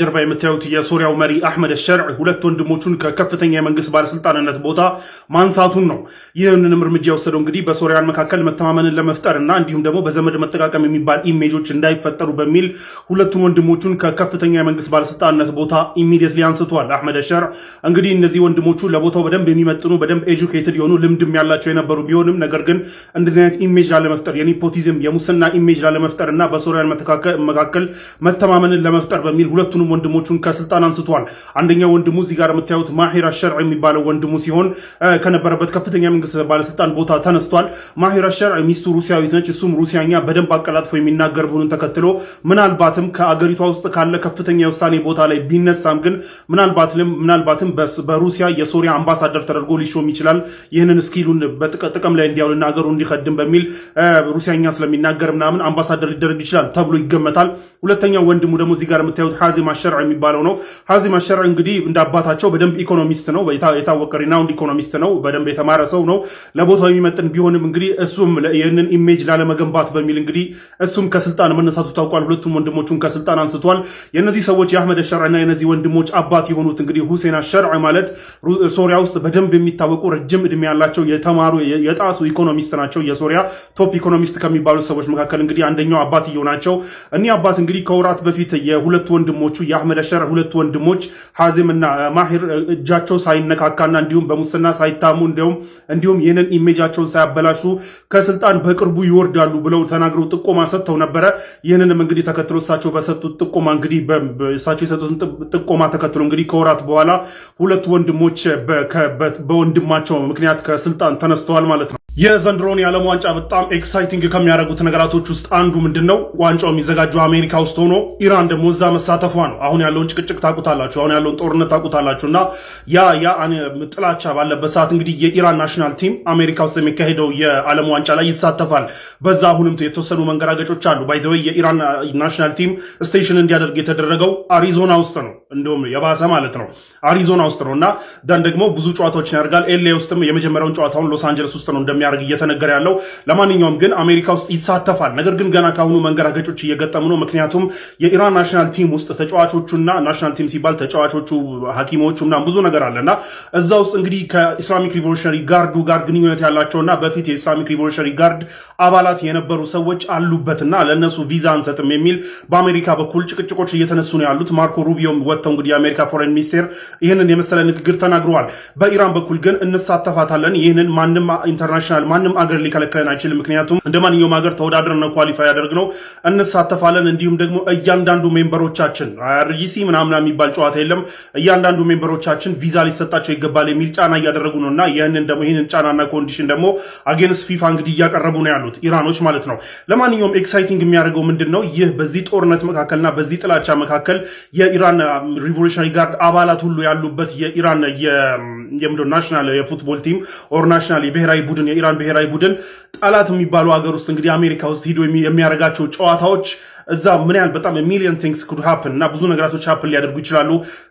ጀርባ የምታዩት የሶሪያው መሪ አህመድ ሸርዕ ሁለት ወንድሞቹን ከከፍተኛ የመንግስት ባለስልጣንነት ቦታ ማንሳቱን ነው። ይህንንም እርምጃ የወሰደው እንግዲህ በሶሪያን መካከል መተማመንን ለመፍጠርና እንዲሁም ደግሞ በዘመድ መጠቃቀም የሚባል ኢሜጆች እንዳይፈጠሩ በሚል ሁለቱን ወንድሞቹን ከከፍተኛ የመንግስት ባለስልጣንነት ቦታ ኢሚዲየትሊ አንስቷል። አህመድ ሸርዕ እንግዲህ እነዚህ ወንድሞቹ ለቦታው በደንብ የሚመጥኑ በደንብ ኤጁኬትድ የሆኑ ልምድም ያላቸው የነበሩ ቢሆንም ነገር ግን እንደዚህ አይነት ኢሜጅ ላለመፍጠር የኒፖቲዝም የሙስና ኢሜጅ ላለመፍጠርና በሶሪያን መካከል መተማመንን ለመፍጠር በሚል ሁለቱንም ወንድሞቹን ከስልጣን አንስቷል። አንደኛው ወንድሙ እዚህ ጋር የምታዩት ማሂር አሸርዕ የሚባለው ወንድሙ ሲሆን ከነበረበት ከፍተኛ መንግስት ባለስልጣን ቦታ ተነስቷል። ማሂር አሸርዕ ሚስቱ ሩሲያዊት ነች። እሱም ሩሲያኛ በደንብ አቀላጥፎ የሚናገር መሆኑን ተከትሎ ምናልባትም ከአገሪቷ ውስጥ ካለ ከፍተኛ የውሳኔ ቦታ ላይ ቢነሳም ግን ምናልባትም በሩሲያ የሶሪያ አምባሳደር ተደርጎ ሊሾም ይችላል። ይህንን ስኪሉን በጥቅም ላይ እንዲያውልና ሀገሩ እንዲቀድም በሚል ሩሲያኛ ስለሚናገር ምናምን አምባሳደር ሊደረግ ይችላል ተብሎ ይገመታል። ሁለተኛው ወንድሙ ደግሞ እዚህ ጋር የምታዩት ሐዚም አሸርዕ የሚባለው ነው። ሐዚም አሸርዕ እንግዲህ እንዳባታቸው በደንብ ኢኮኖሚስት ነው። የታወቀ ሪናውንድ ኢኮኖሚስት ነው። በደንብ የተማረ ሰው ነው። ለቦታው የሚመጥን ቢሆንም እንግዲህ እሱም ይህንን ኢሜጅ ላለመገንባት በሚል እንግዲህ እሱም ከስልጣን መነሳቱ ታውቋል። ሁለቱም ወንድሞቹን ከስልጣን አንስቷል። የነዚህ ሰዎች የአህመድ አሸርዕና የነዚህ ወንድሞች አባት የሆኑት እንግዲህ ሁሴን አሸርዕ ማለት ሶሪያ ውስጥ በደንብ የሚታወቁ ረጅም እድሜ ያላቸው የተማሩ የጣሱ ኢኮኖሚስት ናቸው። የሶሪያ ቶፕ ኢኮኖሚስት ከሚባሉ ሰዎች መካከል እንግዲህ አንደኛው አባትየው ናቸው። እኒህ አባት እንግዲህ ከወራት በፊት የሁለቱ ወንድሞቹ የአህመድ አሸርዕ ሁለቱ ወንድሞች ሐዚም እና ማሂር እጃቸው ሳይነካካና እንዲሁም በሙስና ሳይታሙ እንዲሁም ይህንን ኢሜጃቸውን ሳያበላሹ ከስልጣን በቅርቡ ይወርዳሉ ብለው ተናግረው ጥቆማ ሰጥተው ነበረ። ይህንንም እንግዲህ ተከትሎ እሳቸው በሰጡት ጥቆማ እንግዲህ እሳቸው የሰጡትን ጥቆማ ተከትሎ እንግዲህ ከወራት በኋላ ሁለቱ ወንድሞች በወንድማቸው ምክንያት ከስልጣን ተነስተዋል ማለት ነው። የዘንድሮን የዓለም ዋንጫ በጣም ኤክሳይቲንግ ከሚያደርጉት ነገራቶች ውስጥ አንዱ ምንድነው? ዋንጫው የሚዘጋጀው አሜሪካ ውስጥ ሆኖ ኢራን ደግሞ እዛ መሳተፏ ነው። አሁን ያለውን ጭቅጭቅ ታውቁታላችሁ፣ አሁን ያለውን ጦርነት ታውቁታላችሁ። እና ያ ጥላቻ ባለበት ሰዓት እንግዲህ የኢራን ናሽናል ቲም አሜሪካ ውስጥ የሚካሄደው የዓለም ዋንጫ ላይ ይሳተፋል። በዛ አሁንም የተወሰኑ መንገራገጮች አሉ። ባይ ዘ ወይ የኢራን ናሽናል ቲም ስቴሽን እንዲያደርግ የተደረገው አሪዞና ውስጥ ነው። እንደውም የባሰ ማለት ነው፣ አሪዞና ውስጥ ነው። እና ዳን ደግሞ ብዙ ጨዋታዎችን ያደርጋል። ኤልኤ ውስጥም የመጀመሪያውን ጨዋታውን ሎስ አንጀለስ ውስጥ ነው እንደሚያደርግ እየተነገረ ያለው። ለማንኛውም ግን አሜሪካ ውስጥ ይሳተፋል። ነገር ግን ገና ካሁኑ መንገራገጮች እየገጠሙ ነው። ምክንያቱም የኢራን ናሽናል ቲም ውስጥ ተጫዋቾቹና ናሽናል ቲም ሲባል ተጫዋቾቹ፣ ሐኪሞቹ ምናምን ብዙ ነገር አለና እዛ ውስጥ እንግዲህ ከኢስላሚክ ሪቮሉሽነሪ ጋርዱ ጋር ግንኙነት ያላቸውና በፊት የኢስላሚክ ሪቮሉሽነሪ ጋርድ አባላት የነበሩ ሰዎች አሉበትና ለነሱ ቪዛ አንሰጥም የሚል በአሜሪካ በኩል ጭቅጭቆች እየተነሱ ነው ያሉት። ማርኮ ሩቢዮም ወጥተው እንግዲህ የአሜሪካ ፎሬን ሚኒስቴር ይህንን የመሰለ ንግግር ተናግረዋል። በኢራን በኩል ግን እንሳተፋታለን፣ ይህንን ማንም ኢንተርናሽናል ማንም አገር ሊከለክለን አይችልም። ምክንያቱም እንደ ማንኛውም ሀገር ተወዳድረን ኳሊፋይ ያደርግነው እንሳተፋለን። እንዲሁም ደግሞ እያንዳንዱ ሜምበሮቻችን አርጂሲ ምናምን የሚባል ጨዋታ የለም፣ እያንዳንዱ ሜምበሮቻችን ቪዛ ሊሰጣቸው ይገባል የሚል ጫና እያደረጉ ነውና ይህንን ጫናና ኮንዲሽን ደግሞ አጌንስት ፊፋ እንግዲህ እያቀረቡ ነው ያሉት ኢራኖች ማለት ነው። ለማንኛውም ኤክሳይቲንግ የሚያደርገው ምንድነው? ይህ በዚህ ጦርነት መካከልና በዚህ ጥላቻ መካከል የኢራን ሪቮሉሽነሪ ጋርድ አባላት ሁሉ ያሉበት የኢራን ናሽናል የፉትቦል ቲም ኦር ናሽናል የብሔራዊ ቡድን የኢራን ብሔራዊ ቡድን ጠላት የሚባሉ ሀገር ውስጥ እንግዲህ አሜሪካ ውስጥ ሂዶ የሚያደርጋቸው ጨዋታዎች እዛ ምን ያህል በጣም ሚሊዮን ቲንግስ ኩድ ሃፕን እና ብዙ ነገራቶች ሃፕን ሊያደርጉ ይችላሉ።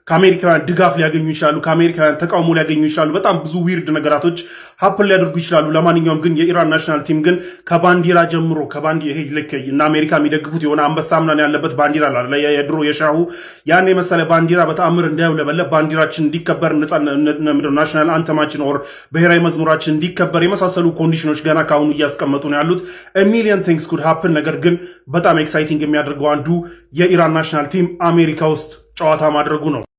ከአሜሪካውያን ድጋፍ ሊያገኙ ይችላሉ። ከአሜሪካውያን ተቃውሞ ሊያገኙ ይችላሉ። በጣም ብዙ ዊርድ ነገራቶች ሃፕን ሊያደርጉ ይችላሉ። ለማንኛውም ግን የኢራን ናሽናል ቲም ግን ከባንዲራ ጀምሮ ይሄ ልክ እና አሜሪካ የሚደግፉት የሆነ አንበሳ ምናምን ያለበት ባንዲራ አለ፣ የድሮ የሻሁ ያን የመሰለ ባንዲራ በተአምር እንዳይውለበለብ ባንዲራችን እንዲከበር ናሽናል አንተማችን ኦር ብሔራዊ መዝሙራችን እንዲከበር የመሳሰሉ ኮንዲሽኖች ገና ካሁኑ እያስቀመጡ ነው ያሉት። ሚሊዮን ቲንግስ ኩድ ሃፕን። ነገር ግን በጣም ኤክሳይቲንግ የሚያደርገው አንዱ የኢራን ናሽናል ቲም አሜሪካ ውስጥ ጨዋታ ማድረጉ ነው።